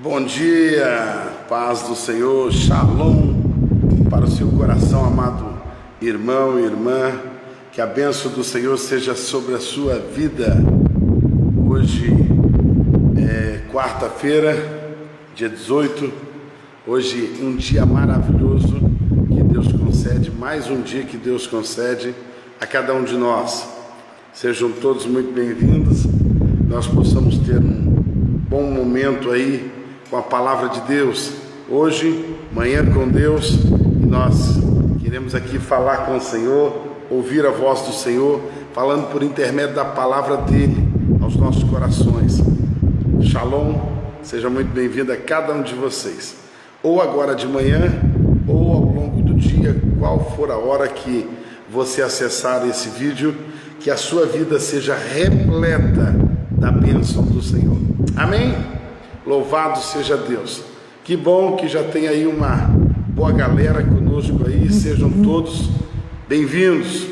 Bom dia, paz do Senhor, shalom para o seu coração, amado irmão e irmã, que a bênção do Senhor seja sobre a sua vida. Hoje é quarta-feira, dia 18, hoje um dia maravilhoso que Deus concede, mais um dia que Deus concede a cada um de nós. Sejam todos muito bem-vindos, nós possamos ter um bom momento aí com a palavra de Deus, hoje, manhã com Deus, e nós queremos aqui falar com o Senhor, ouvir a voz do Senhor, falando por intermédio da palavra dele aos nossos corações. Shalom, seja muito bem-vindo a cada um de vocês, ou agora de manhã, ou ao longo do dia, qual for a hora que você acessar esse vídeo, que a sua vida seja repleta da bênção do Senhor. Amém? Louvado seja Deus. Que bom que já tem aí uma boa galera conosco aí, sejam todos bem-vindos.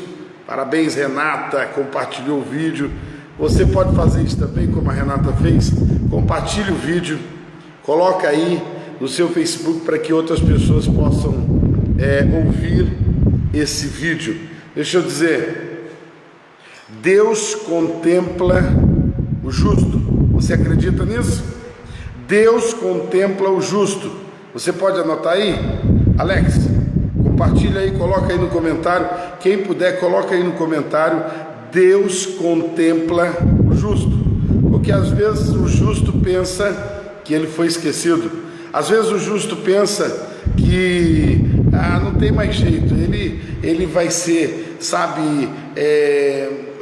Parabéns, Renata, compartilhou o vídeo. Você pode fazer isso também, como a Renata fez. Compartilhe o vídeo, coloca aí no seu Facebook para que outras pessoas possam ouvir esse vídeo. Deixa eu dizer, Deus contempla o justo. Você acredita nisso? Deus contempla o justo. Você pode anotar aí? Alex, compartilha aí, coloca aí no comentário. Quem puder, coloca aí no comentário. Deus contempla o justo. Porque às vezes o justo pensa que ele foi esquecido. Às vezes o justo pensa que não tem mais jeito. Ele vai ser,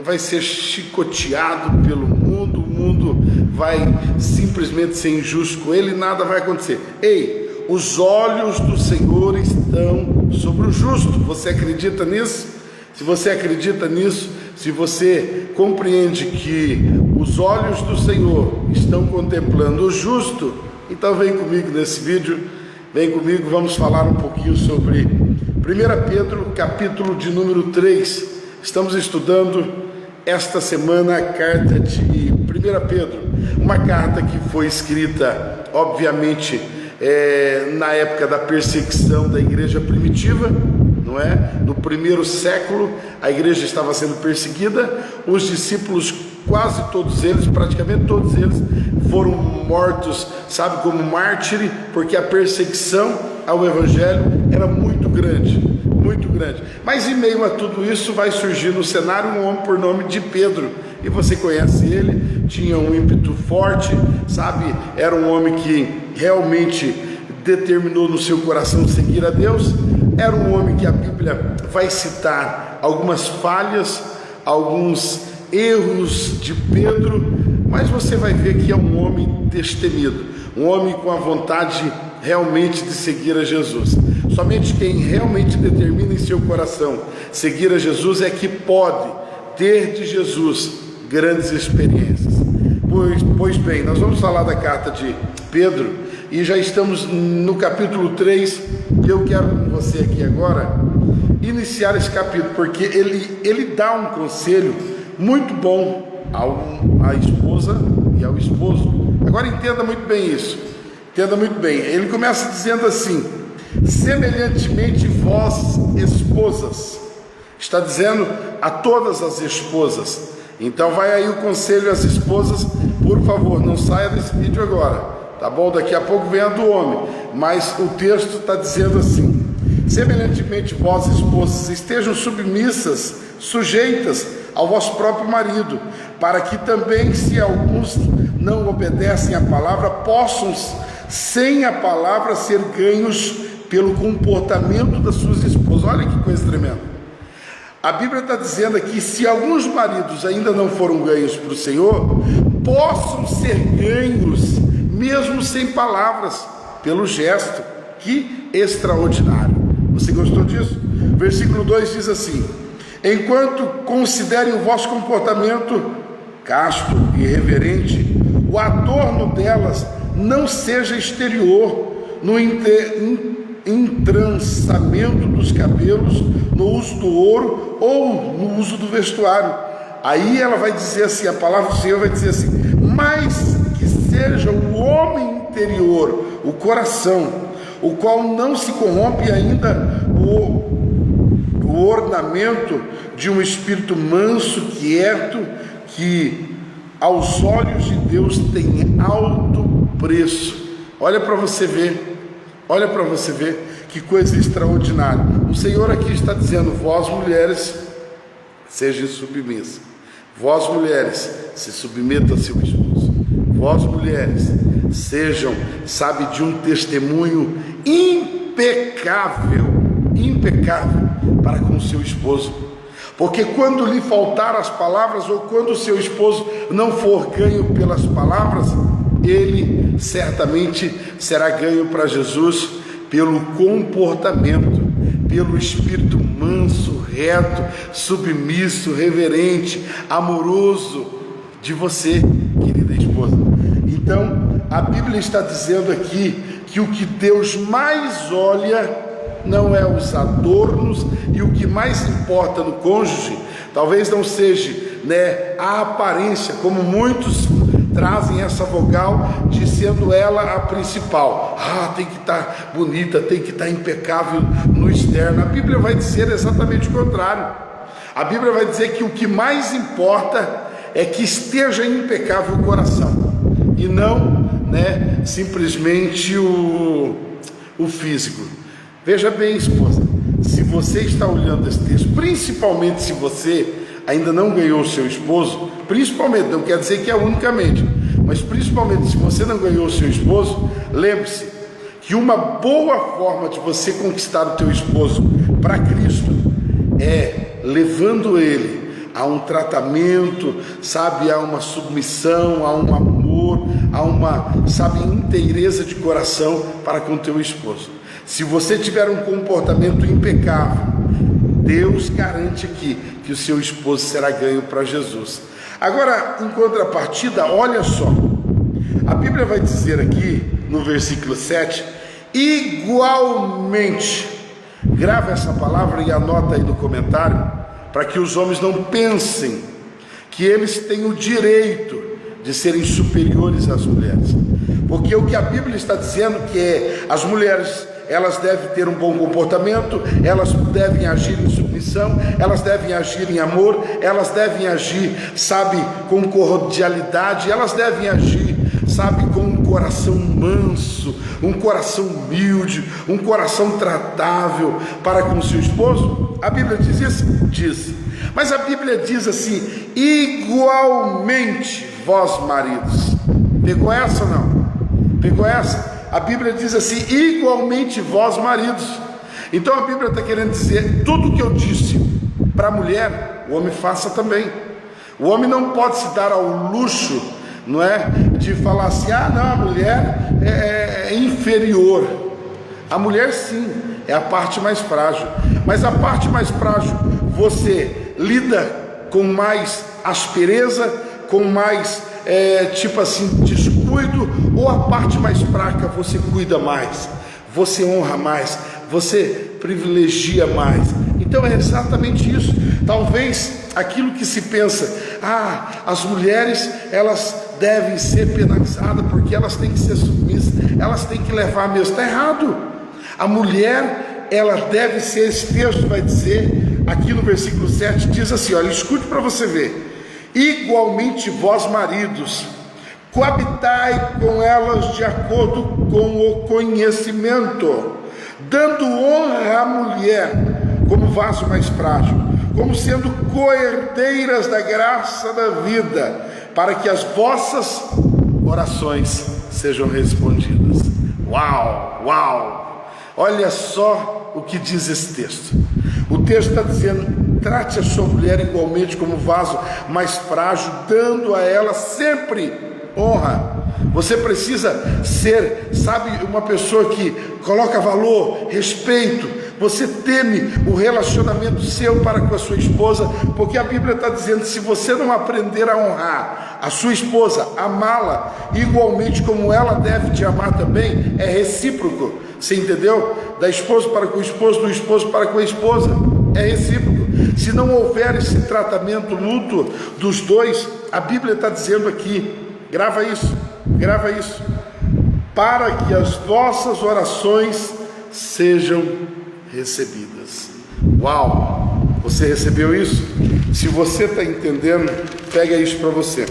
vai ser chicoteado pelo mundo, o mundo vai simplesmente ser injusto com ele, nada vai acontecer. Ei, os olhos do Senhor estão sobre o justo. Você acredita nisso? Se você acredita nisso, se você compreende que os olhos do Senhor estão contemplando o justo, então vem comigo nesse vídeo, vem comigo, vamos falar um pouquinho sobre 1 Pedro, capítulo de número 3. Estamos estudando esta semana a carta de 1 Pedro, uma carta que foi escrita, obviamente, na época da perseguição da igreja primitiva, não é? No primeiro século, a igreja estava sendo perseguida, os discípulos, quase todos eles, praticamente todos eles, foram mortos, como mártire, porque a perseguição ao evangelho era muito grande, muito grande. Mas em meio a tudo isso vai surgir no cenário um homem por nome de Pedro, e você conhece ele, tinha um ímpeto forte, era um homem que realmente determinou no seu coração seguir a Deus, era um homem que a Bíblia vai citar algumas falhas, alguns erros de Pedro, mas você vai ver que é um homem destemido, um homem com a vontade realmente de seguir a Jesus. Somente quem realmente determina em seu coração seguir a Jesus é que pode ter de Jesus grandes experiências. Pois bem, nós vamos falar da carta de Pedro e já estamos no capítulo 3, e eu quero com você aqui agora iniciar esse capítulo, porque ele dá um conselho muito bom à esposa e ao esposo. Agora entenda muito bem isso, entenda muito bem. Ele começa dizendo assim: semelhantemente vós esposas, está dizendo a todas as esposas. Então vai aí o conselho às esposas, por favor, não saia desse vídeo agora, tá bom? Daqui a pouco vem a do homem, mas o texto está dizendo assim: semelhantemente vós esposas estejam submissas, sujeitas ao vosso próprio marido, para que também, se alguns não obedecem à palavra, possam sem a palavra ser ganhos pelo comportamento das suas esposas. Olha que coisa tremenda. A Bíblia está dizendo aqui, se alguns maridos ainda não foram ganhos para o Senhor, possam ser ganhos, mesmo sem palavras, pelo gesto. Que extraordinário. Você gostou disso? Versículo 2 diz assim: enquanto considerem o vosso comportamento casto e reverente, o adorno delas não seja exterior, no entrançamento dos cabelos, no uso do ouro ou no uso do vestuário. Aí ela vai dizer assim, a palavra do Senhor vai dizer assim: mas que seja o homem interior, o coração, o qual não se corrompe ainda o ornamento de um espírito manso, quieto, que aos olhos de Deus tem alto preço. Olha para você ver que coisa extraordinária. O Senhor aqui está dizendo: vós mulheres, sejam submissas. Vós mulheres, se submetam a seu esposo. Vós mulheres, sejam, de um testemunho impecável para com o seu esposo. Porque quando lhe faltar as palavras, ou quando o seu esposo não for ganho pelas palavras, ele certamente será ganho para Jesus pelo comportamento, pelo espírito manso, reto, submisso, reverente, amoroso de você, querida esposa. Então, a Bíblia está dizendo aqui que o que Deus mais olha não é os adornos, e o que mais importa no cônjuge talvez não seja, a aparência, como muitos trazem essa vogal, dizendo ela a principal. Tem que estar bonita, tem que estar impecável no externo. A Bíblia vai dizer exatamente o contrário. A Bíblia vai dizer que o que mais importa é que esteja impecável o coração, e não, simplesmente o físico. Veja bem, esposa, se você está olhando esse texto, principalmente se você ainda não ganhou o seu esposo, principalmente, não quer dizer que é unicamente, mas principalmente se você não ganhou o seu esposo, lembre-se que uma boa forma de você conquistar o teu esposo para Cristo é levando ele a um tratamento, a uma submissão, a um amor, a uma, inteireza de coração para com o teu esposo. Se você tiver um comportamento impecável, Deus garante aqui que o seu esposo será ganho para Jesus. Agora, em contrapartida, olha só, a Bíblia vai dizer aqui no versículo 7, igualmente. Grava essa palavra e anota aí no comentário, para que os homens não pensem que eles têm o direito de serem superiores às mulheres, porque o que a Bíblia está dizendo que é: as mulheres, elas devem ter um bom comportamento, elas devem agir em submissão, elas devem agir em amor, elas devem agir, com cordialidade, elas devem agir, com um coração manso, um coração humilde, um coração tratável para com o seu esposo. A Bíblia diz isso? Diz. Mas a Bíblia diz assim: igualmente vós maridos. Pegou essa ou não? Pegou essa? A Bíblia diz assim: igualmente vós maridos. Então a Bíblia está querendo dizer: tudo que eu disse para a mulher, o homem faça também. O homem não pode se dar ao luxo, de falar assim: não, a mulher é inferior. A mulher sim, é a parte mais frágil, mas a parte mais frágil você lida com mais aspereza, com mais descuido, ou a parte mais fraca você cuida mais, você honra mais, você privilegia mais. Então é exatamente isso. Talvez aquilo que se pensa: as mulheres, elas devem ser penalizadas porque elas têm que ser submissas, elas têm que levar mesmo. Está errado. A mulher, ela deve ser, esse texto vai dizer aqui no versículo 7, diz assim, olha, escute para você ver: igualmente vós maridos, coabitai com elas de acordo com o conhecimento, dando honra à mulher como vaso mais frágil, como sendo coerdeiras da graça da vida, para que as vossas orações sejam respondidas. Uau! Olha só o que diz esse texto. O texto está dizendo: trate a sua mulher igualmente como vaso mais frágil, dando a ela sempre honra. Você precisa ser, uma pessoa que coloca valor, respeito. Você teme o relacionamento seu para com a sua esposa, porque a Bíblia está dizendo: se você não aprender a honrar a sua esposa, amá-la igualmente como ela deve te amar também, é recíproco. Você entendeu? Da esposa para com o esposo, do esposo para com a esposa, é recíproco. Se não houver esse tratamento mútuo dos dois, a Bíblia está dizendo aqui, grava isso, para que as vossas orações sejam recebidas. Uau! Você recebeu isso? Se você está entendendo, pega isso para você.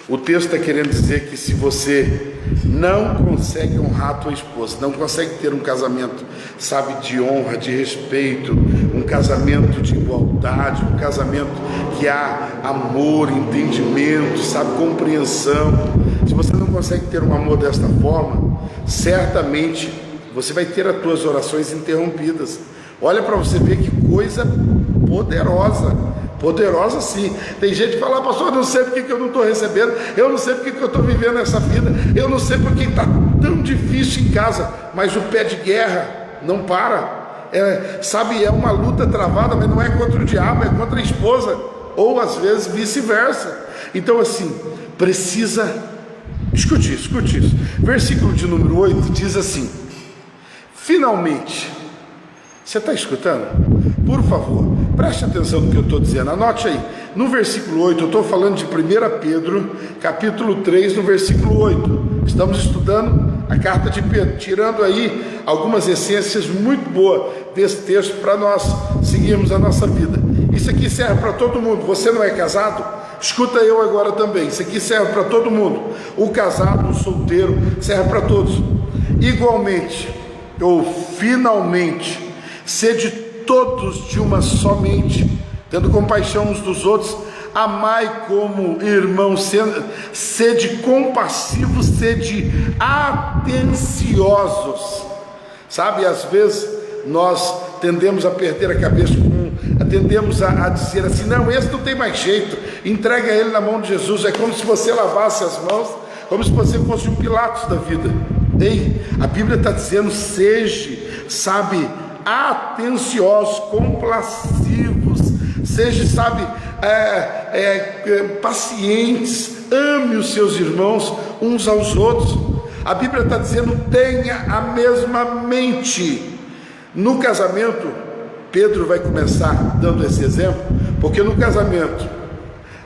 O texto está querendo dizer que se você não consegue honrar a tua esposa, não consegue ter um casamento, sabe, de honra, de respeito, um casamento de igualdade, um casamento que há amor, entendimento, sabe, compreensão, se você não consegue ter um amor desta forma, certamente você vai ter as tuas orações interrompidas. Olha para você ver que coisa poderosa sim. Tem gente que fala: pastor, eu não sei porque que eu não estou recebendo, eu não sei porque que eu estou vivendo essa vida, eu não sei porque está tão difícil em casa. Mas o pé de guerra não para, sabe, é uma luta travada, mas não é contra o diabo, é contra a esposa, ou às vezes vice-versa. Então assim, precisa, escute isso, versículo de número 8 diz assim: finalmente. Você está escutando? Por favor, preste atenção no que eu estou dizendo, anote aí. No versículo 8, eu estou falando de 1 Pedro, capítulo 3, no versículo 8. Estamos estudando a carta de Pedro, tirando aí algumas essências muito boas desse texto para nós seguirmos a nossa vida. Isso aqui serve para todo mundo. Você não é casado? Escuta eu agora também. Isso aqui serve para todo mundo. O casado, o solteiro, serve para todos. Igualmente, ou finalmente, sede todos de uma só mente, tendo compaixão uns dos outros, amai como irmãos, sede compassivos, sede atenciosos. Sabe, às vezes nós tendemos a perder a cabeça tendemos a dizer assim: não, esse não tem mais jeito, entrega ele na mão de Jesus. É como se você lavasse as mãos, como se você fosse um Pilatos da vida. Ei, a Bíblia está dizendo: seja, sabe, atenciosos, complacivos, seja, sabe, pacientes, ame os seus irmãos uns aos outros. A Bíblia está dizendo: tenha a mesma mente. No casamento, Pedro vai começar dando esse exemplo, porque no casamento,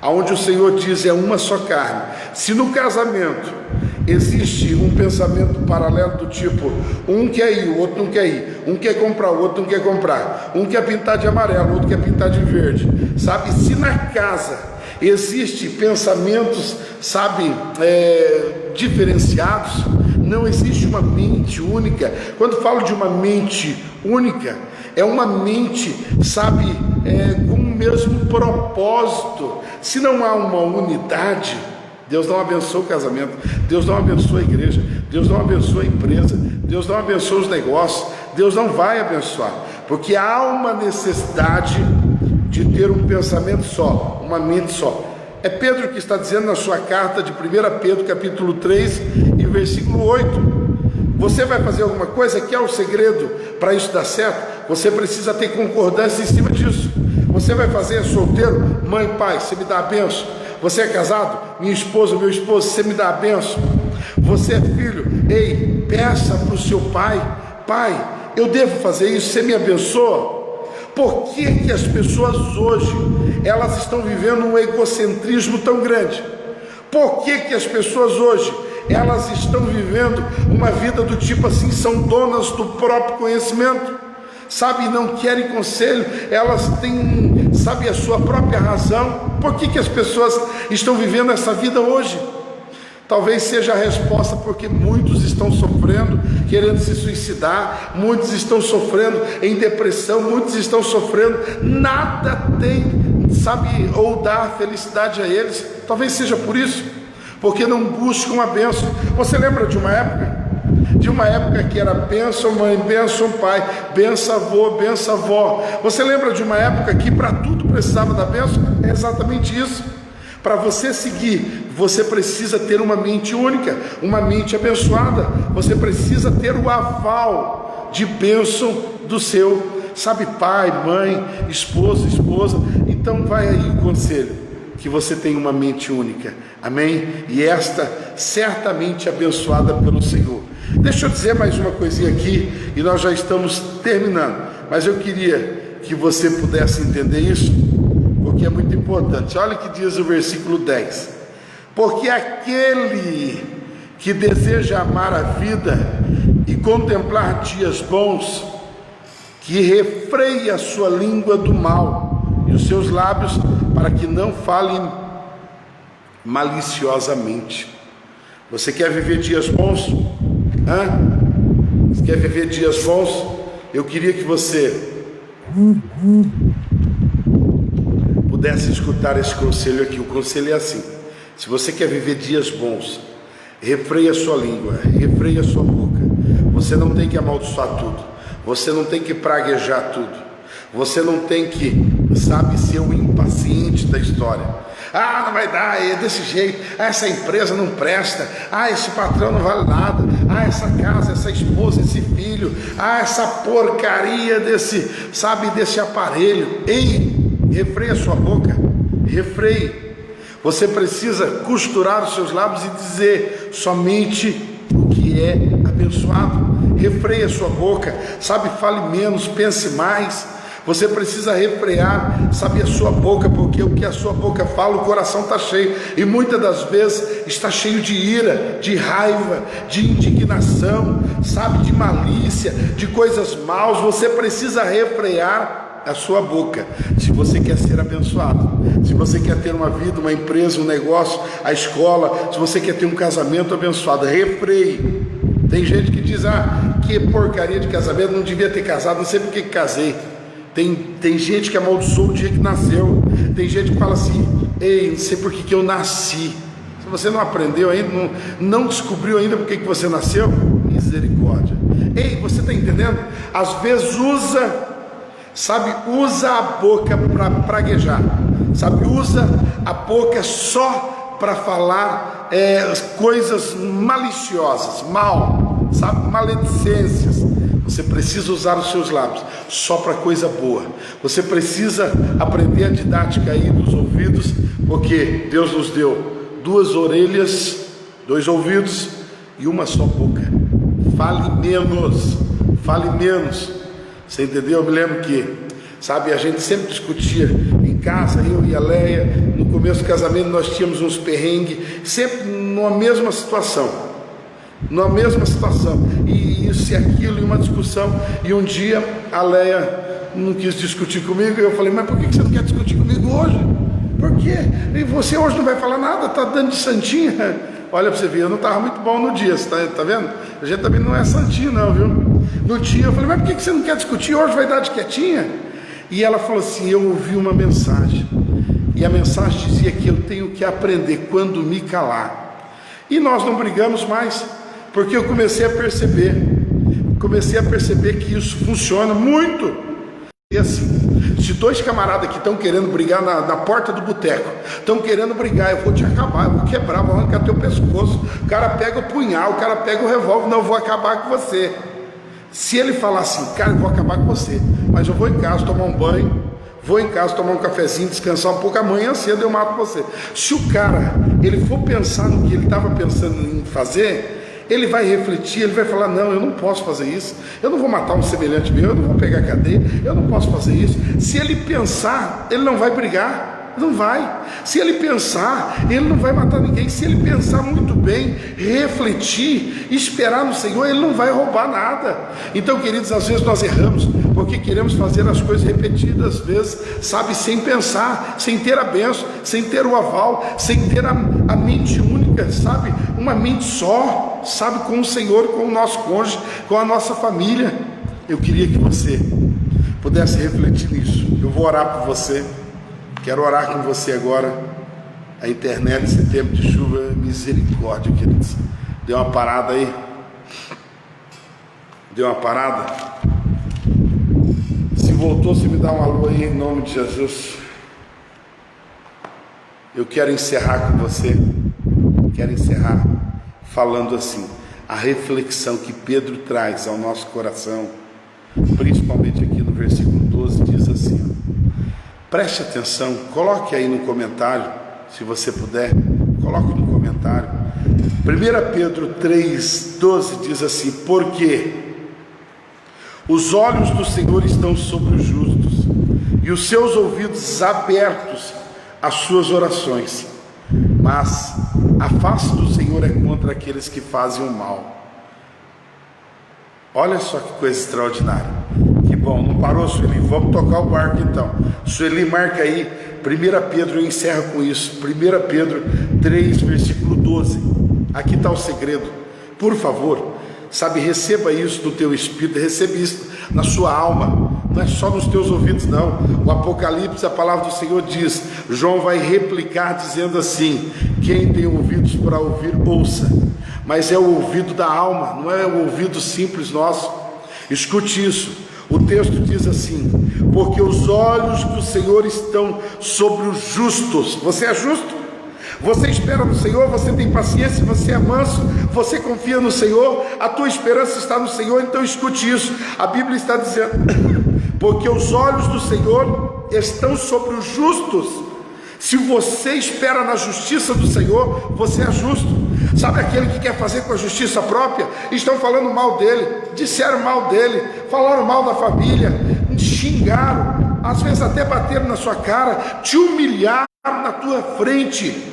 aonde o Senhor diz é uma só carne, se no casamento existe um pensamento paralelo do tipo: um quer ir, o outro não quer ir, um quer comprar, o outro não quer comprar, um quer pintar de amarelo, o outro quer pintar de verde, sabe? Se na casa existe pensamentos, sabe, diferenciados, não existe uma mente única. Quando falo de uma mente única, é uma mente, sabe, com o mesmo propósito. Se não há uma unidade, Deus não abençoa o casamento, Deus não abençoa a igreja, Deus não abençoa a empresa, Deus não abençoa os negócios, Deus não vai abençoar, porque há uma necessidade de ter um pensamento só, uma mente só. É Pedro que está dizendo na sua carta de 1 Pedro, capítulo 3 e versículo 8. Você vai fazer alguma coisa, que é o segredo para isso dar certo? Você precisa ter concordância em cima disso. Você vai fazer solteiro? Mãe, pai, você me dá a benção. Você é casado? Minha esposa, meu esposo, você me dá a benção. Você é filho? Ei, peça para o seu pai: pai, eu devo fazer isso, você me abençoa? Por que as pessoas hoje, elas estão vivendo um egocentrismo tão grande? Por que as pessoas hoje, elas estão vivendo uma vida do tipo assim, são donas do próprio conhecimento, sabe, não querem conselho, elas têm, sabe, a sua própria razão? Por que as pessoas estão vivendo essa vida hoje? Talvez seja a resposta porque muitos estão sofrendo, querendo se suicidar, muitos estão sofrendo em depressão, muitos estão sofrendo, nada tem, sabe, ou dá felicidade a eles. Talvez seja por isso, porque não buscam a bênção. Você lembra de uma época? De uma época que era bênção mãe, bênção pai, bênção avô, bênção avó. Você lembra de uma época que para tudo precisava da bênção? É exatamente isso. Para você seguir, você precisa ter uma mente única, uma mente abençoada. Você precisa ter o aval de bênção do seu, sabe, pai, mãe, esposa. Então vai aí o conselho, que você tenha uma mente única, amém? E esta certamente abençoada pelo Senhor. Deixa eu dizer mais uma coisinha aqui, e nós já estamos terminando, mas eu queria que você pudesse entender isso, porque é muito importante. Olha o que diz o versículo 10: porque aquele que deseja amar a vida e contemplar dias bons, que refreie a sua língua do mal e os seus lábios, para que não falem maliciosamente. Você quer viver dias bons? Você quer viver dias bons? Eu queria que você pudesse escutar esse conselho aqui. O conselho é assim: se você quer viver dias bons, refreia a sua língua, refreia a sua boca. Você não tem que amaldiçoar tudo, você não tem que praguejar tudo, você não tem que, ser o impaciente da história. Não vai dar, é desse jeito. Essa empresa não presta. Esse patrão não vale nada. Essa casa, essa esposa, esse filho. Essa porcaria desse aparelho. Ei, refreia a sua boca, refreie. Você precisa costurar os seus lábios e dizer somente o que é abençoado. Refreia a sua boca, fale menos, pense mais. Você precisa refrear, a sua boca, porque o que a sua boca fala, o coração está cheio, e muitas das vezes está cheio de ira, de raiva, de indignação, de malícia, de coisas maus. Você precisa refrear a sua boca, se você quer ser abençoado, se você quer ter uma vida, uma empresa, um negócio, a escola, se você quer ter um casamento abençoado, refreie. Tem gente que diz, que porcaria de casamento, não devia ter casado, não sei por que casei. Tem gente que amaldiçoou o dia que nasceu. Tem gente que fala assim, ei, não sei por que eu nasci. Se você não aprendeu ainda, não descobriu ainda por que você nasceu, misericórdia. Ei, você está entendendo? Às vezes usa a boca para praguejar, usa a boca só para falar coisas maliciosas, maledicências. Você precisa usar os seus lábios só para coisa boa. Você precisa aprender a didática aí dos ouvidos, porque Deus nos deu 2 orelhas, 2 ouvidos e uma só boca. Fale menos, fale menos. Você entendeu? Eu me lembro que, a gente sempre discutia em casa, eu e a Leia, no começo do casamento nós tínhamos uns perrengues, sempre numa mesma situação, e isso e aquilo, e uma discussão. E um dia a Leia não quis discutir comigo, e eu falei, mas por que você não quer discutir comigo hoje? Por quê? E você hoje não vai falar nada, está dando de santinha. Olha para você ver, eu não estava muito bom no dia, você tá vendo? A gente também não é santinho não, viu? No dia eu falei, mas por que você não quer discutir hoje, vai dar de quietinha? E ela falou assim, eu ouvi uma mensagem, e a mensagem dizia que eu tenho que aprender quando me calar. E nós não brigamos mais, porque eu comecei a perceber que isso funciona muito. E assim, se 2 camaradas que estão querendo brigar na porta do boteco, estão querendo brigar, eu vou te acabar, eu vou quebrar, vou arrancar teu pescoço. O cara pega o punhal, o cara pega o revólver, não, eu vou acabar com você. Se ele falar assim, cara, eu vou acabar com você, mas eu vou em casa tomar um banho, vou em casa tomar um cafezinho, descansar um pouco, amanhã cedo eu mato você. Se o cara, ele for pensar no que ele estava pensando em fazer, ele vai refletir, ele vai falar, não, eu não posso fazer isso, eu não vou matar um semelhante meu, eu não vou pegar cadeia, eu não posso fazer isso. Se ele pensar, ele não vai brigar, não vai. Se ele pensar, ele não vai matar ninguém. Se ele pensar muito bem, refletir, esperar no Senhor, ele não vai roubar nada. Então, queridos, às vezes nós erramos, porque queremos fazer as coisas repetidas, às vezes, sem pensar, sem ter a bênção, sem ter o aval, sem ter a mente única, uma mente só, com o Senhor, com o nosso cônjuge, com a nossa família. Eu queria que você pudesse refletir nisso. Eu vou orar por você, quero orar com você agora. A internet, esse tempo de chuva, misericórdia, queridos. Deu uma parada aí? Deu uma parada? Se voltou, se me dá um alô aí em nome de Jesus. Eu quero encerrar com você, quero encerrar falando assim, a reflexão que Pedro traz ao nosso coração, principalmente aqui no versículo 12, diz assim, preste atenção, coloque aí no comentário, se você puder, coloque no comentário. 1 Pedro 3,12 diz assim, porque os olhos do Senhor estão sobre os justos, e os seus ouvidos abertos às suas orações. mas a face do Senhor é contra aqueles que fazem o mal. Olha só que coisa extraordinária. Que bom, não parou, Sueli? Vamos tocar o barco então. Sueli, marca aí 1 Pedro, eu encerro com isso. 1 Pedro 3, versículo 12. Aqui está o segredo. Por favor, sabe, receba isso do teu espírito, receba isso na sua alma. Não é só nos teus ouvidos, não. O Apocalipse, a palavra do Senhor diz, João vai replicar dizendo assim: quem tem ouvidos para ouvir, ouça. Mas é o ouvido da alma, não é o ouvido simples nosso. Escute isso. O texto diz assim: porque os olhos do Senhor estão sobre os justos. Você é justo? Você espera no Senhor, você tem paciência, você é manso, você confia no Senhor, a tua esperança está no Senhor. Então escute isso, a Bíblia está dizendo, porque os olhos do Senhor estão sobre os justos. Se você espera na justiça do Senhor, você é justo. Sabe aquele que quer fazer com a justiça própria? Estão falando mal dele, disseram mal dele, falaram mal da família, xingaram, às vezes até bateram na sua cara, te humilharam na tua frente.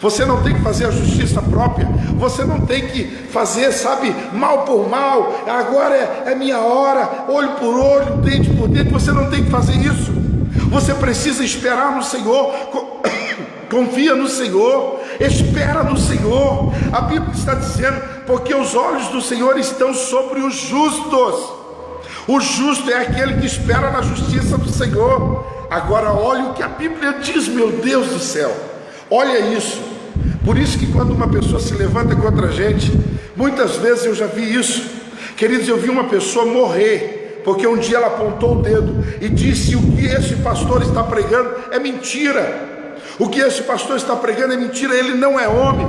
Você não tem que fazer a justiça própria, você não tem que fazer, sabe, mal por mal, agora é minha hora, olho por olho, dente por dente. Você não tem que fazer isso. Você precisa esperar no Senhor, confia no Senhor, espera no Senhor. A Bíblia está dizendo, porque os olhos do Senhor estão sobre os justos. O justo é aquele que espera na justiça do Senhor. Agora olha o que a Bíblia diz, meu Deus do céu, olha isso. Por isso que quando uma pessoa se levanta contra a gente, muitas vezes eu já vi isso, queridos, eu vi uma pessoa morrer, porque um dia ela apontou o dedo e disse: o que esse pastor está pregando é mentira, o que esse pastor está pregando é mentira, ele não é homem.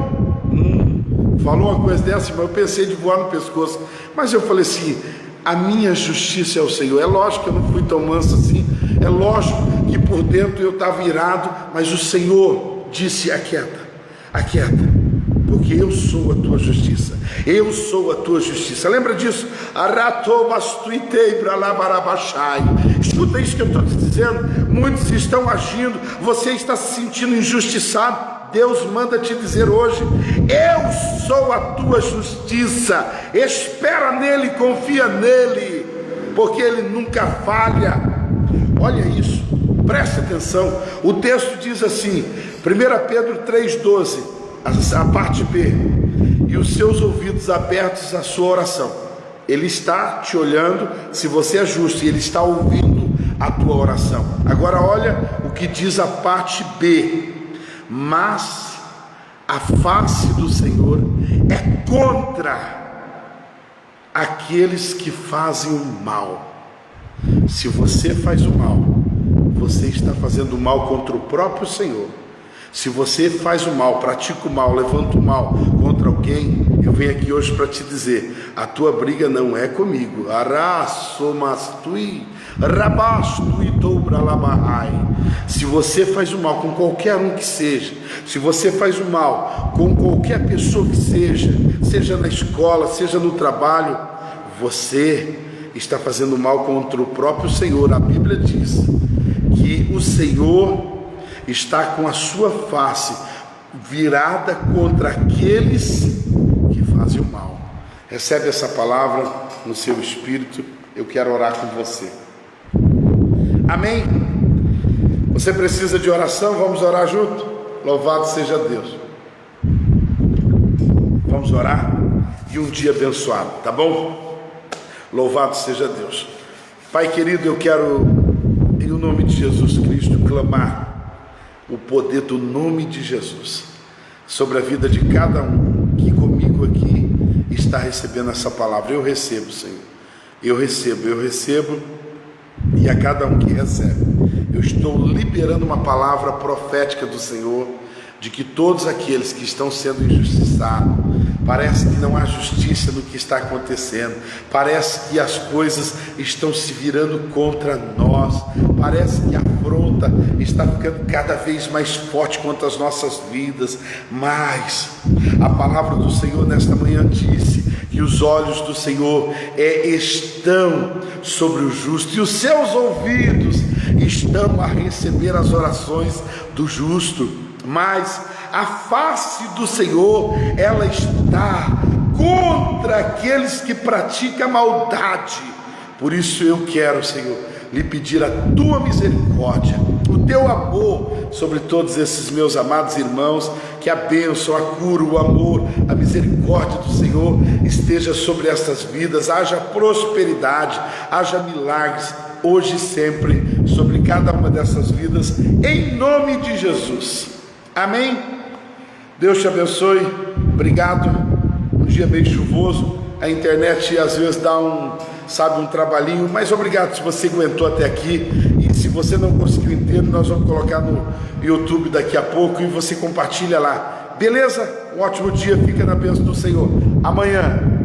Falou uma coisa dessa, mas eu pensei de voar no pescoço, mas eu falei assim: a minha justiça é o Senhor. É lógico que eu não fui tão manso assim, é lógico que por dentro eu estava irado, mas o Senhor disse: aquieta, porque eu sou a tua justiça, eu sou a tua justiça. Lembra disso? Escuta isso que eu estou te dizendo. Muitos estão agindo, você está se sentindo injustiçado. Deus manda te dizer hoje: eu sou a tua justiça. Espera nele, confia nele, porque ele nunca falha. Olha isso, preste atenção. O texto diz assim, 1 Pedro 3,12, a parte B: e os seus ouvidos abertos à sua oração. Ele está te olhando, se você é justo, e ele está ouvindo a tua oração. Agora olha o que diz a parte B: mas a face do Senhor é contra aqueles que fazem o mal. Se você faz o mal, você está fazendo o mal contra o próprio Senhor. Se você faz o mal, pratica o mal, levanta o mal contra alguém, eu venho aqui hoje para te dizer: a tua briga não é comigo. Se você faz o mal com qualquer um que seja, se você faz o mal com qualquer pessoa que seja, seja na escola, seja no trabalho, você está fazendo mal contra o próprio Senhor. A Bíblia diz que o Senhor está com a sua face virada contra aqueles que fazem o mal. Recebe essa palavra no seu espírito. Eu quero orar com você. Amém? Você precisa de oração? Vamos orar junto? Louvado seja Deus. Vamos orar? E um dia abençoado, tá bom? Louvado seja Deus. Pai querido, eu quero, em nome de Jesus Cristo, clamar o poder do nome de Jesus sobre a vida de cada um que comigo aqui está recebendo essa palavra. Eu recebo, Senhor, eu recebo, e a cada um que recebe, eu estou liberando uma palavra profética do Senhor, de que todos aqueles que estão sendo injustiçados, parece que não há justiça no que está acontecendo, parece que as coisas estão se virando contra nós, parece que a afronta está ficando cada vez mais forte contra as nossas vidas, mas a palavra do Senhor nesta manhã disse que os olhos do Senhor estão sobre o justo, e os seus ouvidos estão a receber as orações do justo. Mas a face do Senhor, ela está contra aqueles que praticam a maldade. Por isso eu quero, Senhor, lhe pedir a tua misericórdia, o teu amor sobre todos esses meus amados irmãos, que a bênção, a cura, o amor, a misericórdia do Senhor esteja sobre estas vidas, haja prosperidade, haja milagres, hoje e sempre, sobre cada uma dessas vidas, em nome de Jesus, amém? Deus te abençoe, obrigado. Um dia meio chuvoso, a internet às vezes dá um trabalhinho, mas obrigado se você aguentou até aqui. E se você não conseguiu inteiro, nós vamos colocar no YouTube daqui a pouco e você compartilha lá, beleza? Um ótimo dia, fica na bênção do Senhor. Amanhã